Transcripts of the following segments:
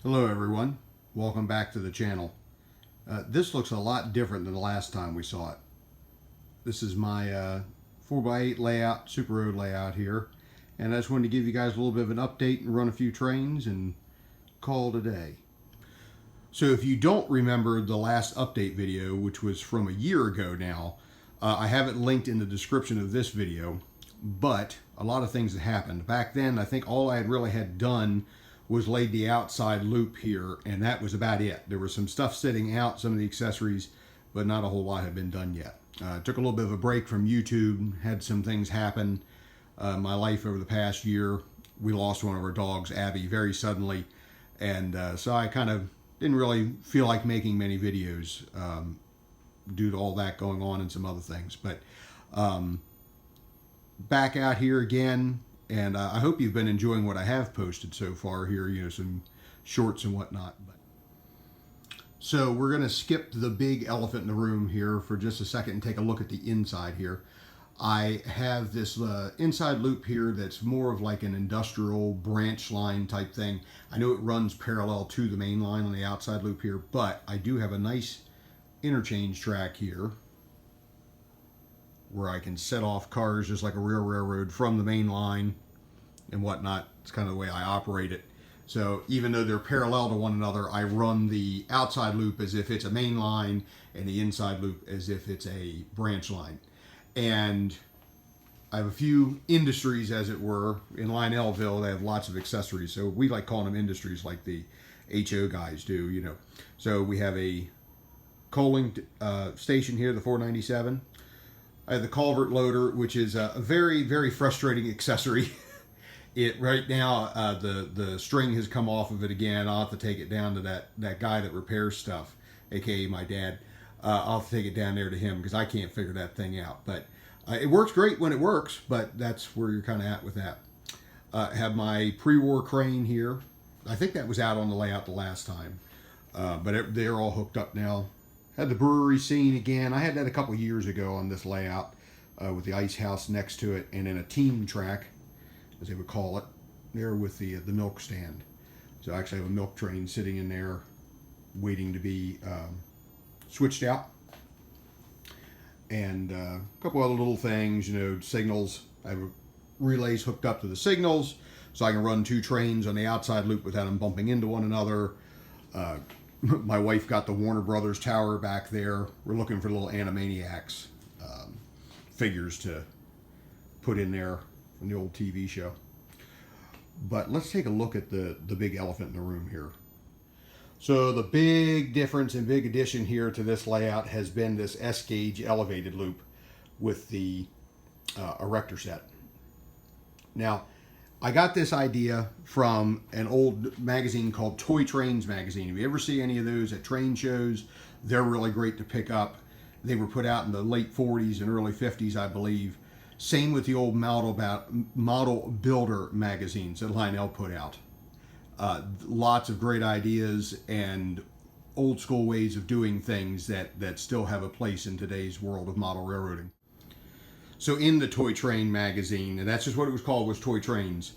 Hello everyone, welcome back to the channel. This looks a lot different than the last time we saw it. This is my 4x8 layout, Super Road layout here, and I just wanted to give you guys a little bit of an update and run a few trains and call it a day. So if you don't remember the last update video, which was from a year ago now, I have it linked in the description of this video, but a lot of things had happened. Back then, I think all I had done was laid the outside loop here, and that was about it. There was some stuff sitting out, some of the accessories, but not a whole lot had been done yet. Took a little bit of a break from YouTube, had some things happen. My life over the past year, we lost one of our dogs, Abby, very suddenly, and so I kind of didn't really feel like making many videos due to all that going on and some other things. But back out here again, and I hope you've been enjoying what I have posted so far here, you know, some shorts and whatnot. So we're going to skip the big elephant in the room here for just a second and take a look at the inside here. I have this inside loop here that's more of like an industrial branch line type thing. I know it runs parallel to the main line on the outside loop here, but I do have a nice interchange track here where I can set off cars just like a real railroad from the main line and whatnot. It's kind of the way I operate it. So even though they're parallel to one another, I run the outside loop as if it's a main line and the inside loop as if it's a branch line. And I have a few industries, as it were. In Lionelville, they have lots of accessories. So we like calling them industries like the HO guys do, you know. So we have a coaling station here, the 497. I have the culvert loader, which is a very, very frustrating accessory. Right now, the string has come off of it again. I'll have to take it down to that guy that repairs stuff, aka my dad. I'll have to take it down there to him because I can't figure that thing out. But it works great when it works, but that's where you're kind of at with that. I have my pre-war crane here. I think that was out on the layout the last time, but they're all hooked up now. Had the brewery scene again. I had that a couple years ago on this layout with the ice house next to it, and then a team track, as they would call it, there with the milk stand. So I actually have a milk train sitting in there waiting to be switched out. And a couple other little things, you know, signals. I have relays hooked up to the signals so I can run two trains on the outside loop without them bumping into one another. My wife got the Warner Brothers tower back there. We're looking for little Animaniacs figures to put in there from the old TV show. But let's take a look at the big elephant in the room here. So the big difference and big addition here to this layout has been this S-gauge elevated loop with the erector set. Now, I got this idea from an old magazine called Toy Trains magazine. If you ever see any of those at train shows, they're really great to pick up. They were put out in the late 40s and early 50s, I believe. Same with the old model builder magazines that Lionel put out. Lots of great ideas and old school ways of doing things that still have a place in today's world of model railroading. So in the Toy Train magazine, and that's just what it was called, was Toy Trains,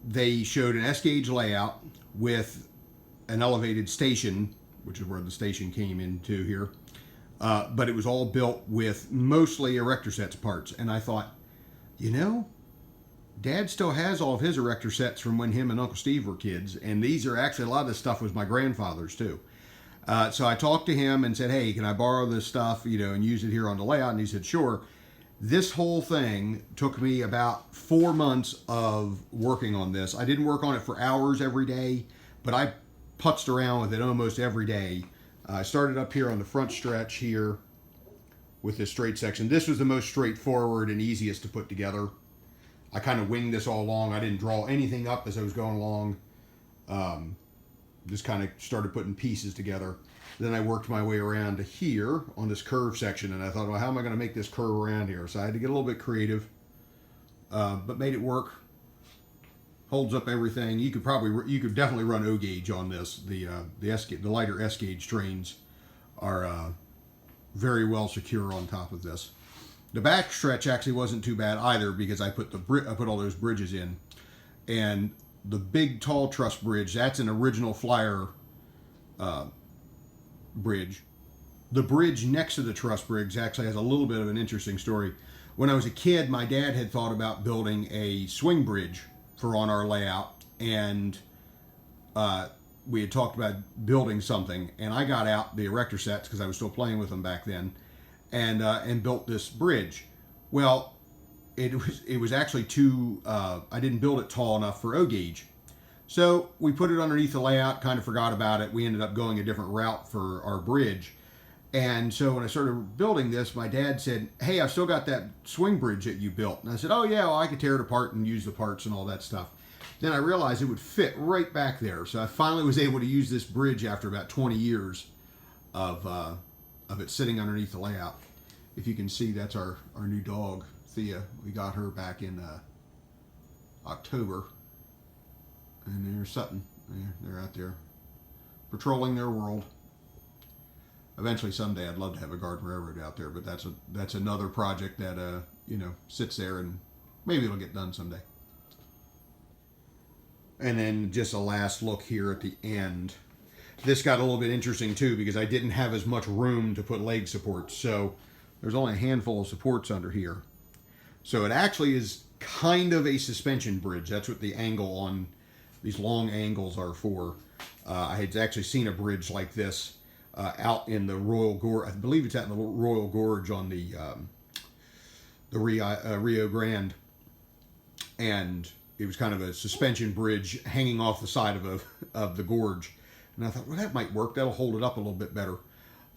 they showed an S-gauge layout with an elevated station, which is where the station came into here, but it was all built with mostly erector sets parts. And I thought, you know, Dad still has all of his erector sets from when him and Uncle Steve were kids, and these are actually, a lot of this stuff was my grandfather's too. So I talked to him and said, hey, can I borrow this stuff, you know, and use it here on the layout? And he said, sure. This whole thing took me about 4 months of working on this. I didn't work on it for hours every day, but I putzed around with it almost every day. I started up here on the front stretch here with this straight section. This was the most straightforward and easiest to put together. I kind of winged this all along. I didn't draw anything up as I was going along. Just kind of started putting pieces together. Then I worked my way around to here on this curve section, and I thought, well, how am I going to make this curve around here? So I had to get a little bit creative, but made it work. Holds up everything. You could definitely run O gauge on this. The lighter S gauge trains are very well secure on top of this. The back stretch actually wasn't too bad either because I put all those bridges in, and the big tall truss bridge, that's an original Flyer bridge. The bridge next to the truss bridge actually has a little bit of an interesting story. When I was a kid, my dad had thought about building a swing bridge for on our layout, and we had talked about building something, and I got out the erector sets because I was still playing with them back then, and built this bridge. Well, it was actually too, I didn't build it tall enough for O gauge. So we put it underneath the layout, kind of forgot about it. We ended up going a different route for our bridge. And so when I started building this, my dad said, hey, I've still got that swing bridge that you built. And I said, oh yeah, well, I could tear it apart and use the parts and all that stuff. Then I realized it would fit right back there. So I finally was able to use this bridge after about 20 years of it sitting underneath the layout. If you can see, that's our new dog, Thea. We got her back in October. And there's Sutton. They're out there patrolling their world. Eventually, someday, I'd love to have a garden railroad out there, but that's another project that sits there, and maybe it'll get done someday. And then just a last look here at the end. This got a little bit interesting too because I didn't have as much room to put leg supports, so there's only a handful of supports under here. So it actually is kind of a suspension bridge. That's what the angle on these long angles are for. I had actually seen a bridge like this out in the Royal Gorge. I believe it's out in the Royal Gorge on the Rio Grande, and it was kind of a suspension bridge hanging off the side of the gorge. And I thought, well, that might work. That'll hold it up a little bit better.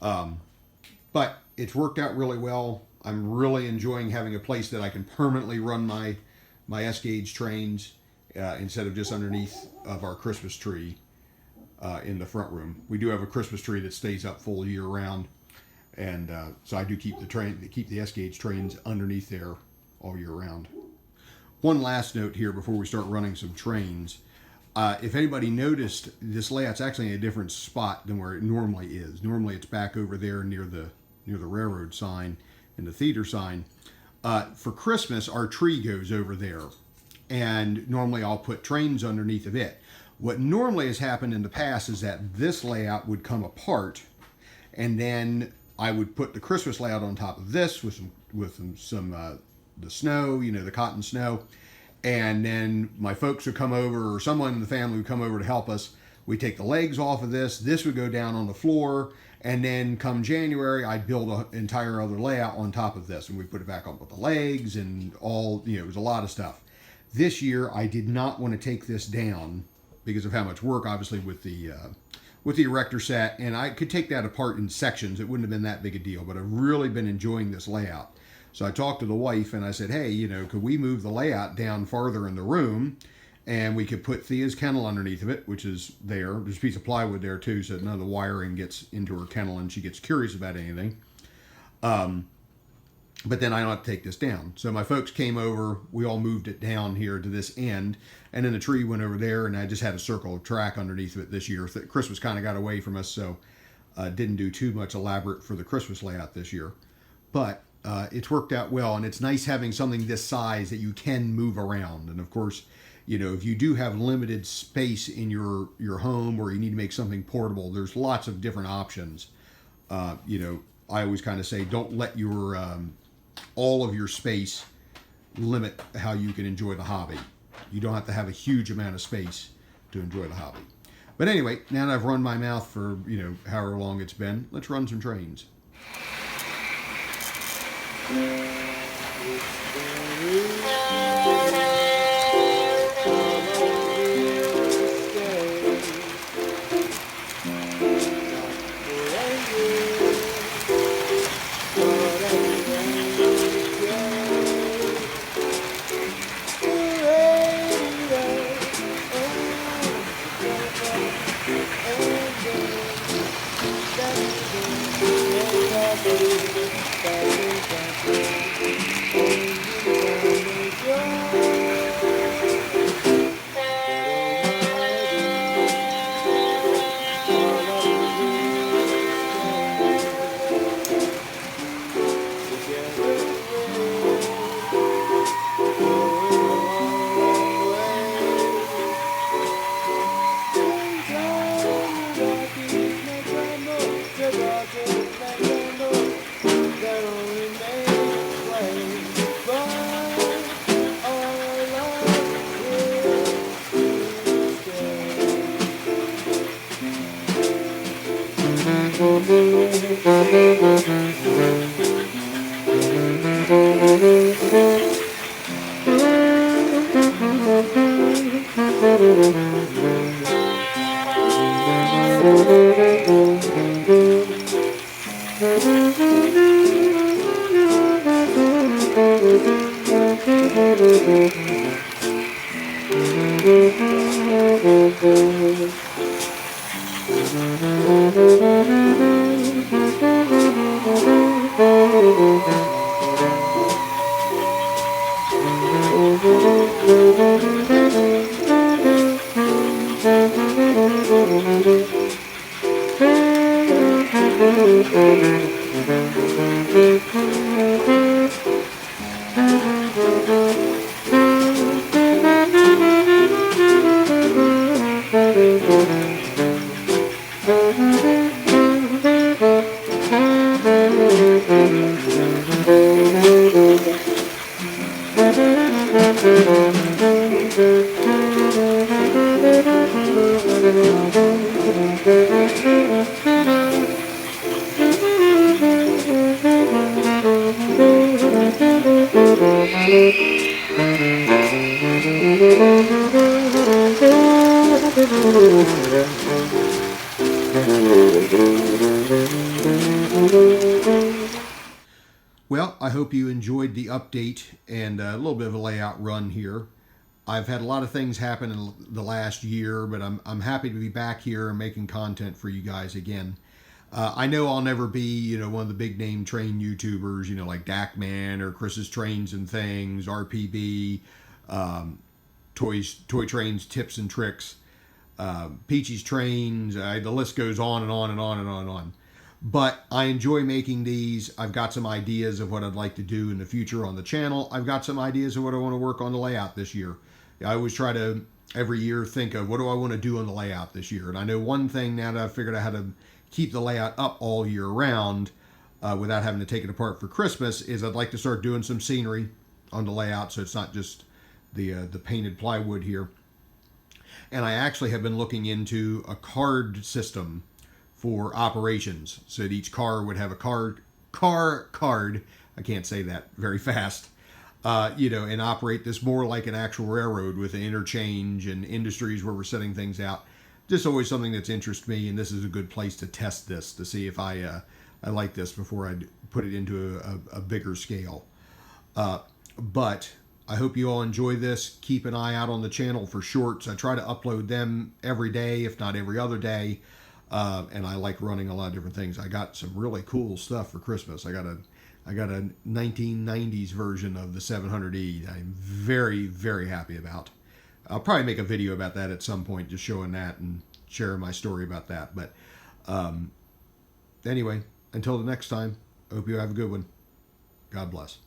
But it's worked out really well. I'm really enjoying having a place that I can permanently run my S-gauge trains instead of just underneath of our Christmas tree in the front room. We do have a Christmas tree that stays up full year round. And so I do keep the S-gauge trains underneath there all year round. One last note here before we start running some trains. If anybody noticed, this layout's actually in a different spot than where it normally is. Normally it's back over there near the railroad sign and the theater sign. For Christmas, our tree goes over there. And normally I'll put trains underneath of it. What normally has happened in the past is that this layout would come apart, and then I would put the Christmas layout on top of this with some the snow, the cotton snow, and then my folks would come over, or someone in the family would come over to help us. We'd take the legs off of this would go down on the floor, and then come January, I'd build an entire other layout on top of this, and we put it back up with the legs and all, it was a lot of stuff. This year, I did not want to take this down because of how much work, obviously, with the erector set, and I could take that apart in sections. It wouldn't have been that big a deal, but I've really been enjoying this layout. So I talked to the wife and I said, hey, could we move the layout down farther in the room, and we could put Thea's kennel underneath of it, which is there. There's a piece of plywood there too, so none of the wiring gets into her kennel and she gets curious about anything. But then I don't have to take this down. So my folks came over, we all moved it down here to this end, and then the tree went over there, and I just had a circle of track underneath of it this year. Christmas kind of got away from us, so didn't do too much elaborate for the Christmas layout this year. But it's worked out well, and it's nice having something this size that you can move around. And of course, if you do have limited space in your home, or you need to make something portable, there's lots of different options. I always kind of say, don't let your all of your space limit how you can enjoy the hobby. You don't have to have a huge amount of space to enjoy the hobby. But anyway, now that I've run my mouth for however long it's been, let's run some trains. Thank you. Well, I hope you enjoyed the update and a little bit of a layout run here. I've had a lot of things happen in the last year, but I'm happy to be back here and making content for you guys again. I know I'll never be, one of the big name train YouTubers, like Dakman or Chris's Trains and Things, RPB, Toy Trains Tips and Tricks, Peachy's Trains. The list goes on and on and on and on and on. But I enjoy making these. I've got some ideas of what I'd like to do in the future on the channel. I've got some ideas of what I want to work on the layout this year. I always try to, every year, think of what do I want to do on the layout this year. And I know one thing now that I've figured out how to keep the layout up all year round without having to take it apart for Christmas is I'd like to start doing some scenery on the layout so it's not just the painted plywood here. And I actually have been looking into a card system for operations, so that each car would have a card. I can't say that very fast. And operate this more like an actual railroad with an interchange and industries where we're setting things out. Just always something that's interested me, and this is a good place to test this to see if I like this before I put it into a bigger scale. But I hope you all enjoy this. Keep an eye out on the channel for shorts. I try to upload them every day, if not every other day. And I like running a lot of different things. I got some really cool stuff for Christmas. I got a 1990s version of the 700E that I'm very, very happy about. I'll probably make a video about that at some point, just showing that and sharing my story about that. But anyway, until the next time, I hope you have a good one. God bless.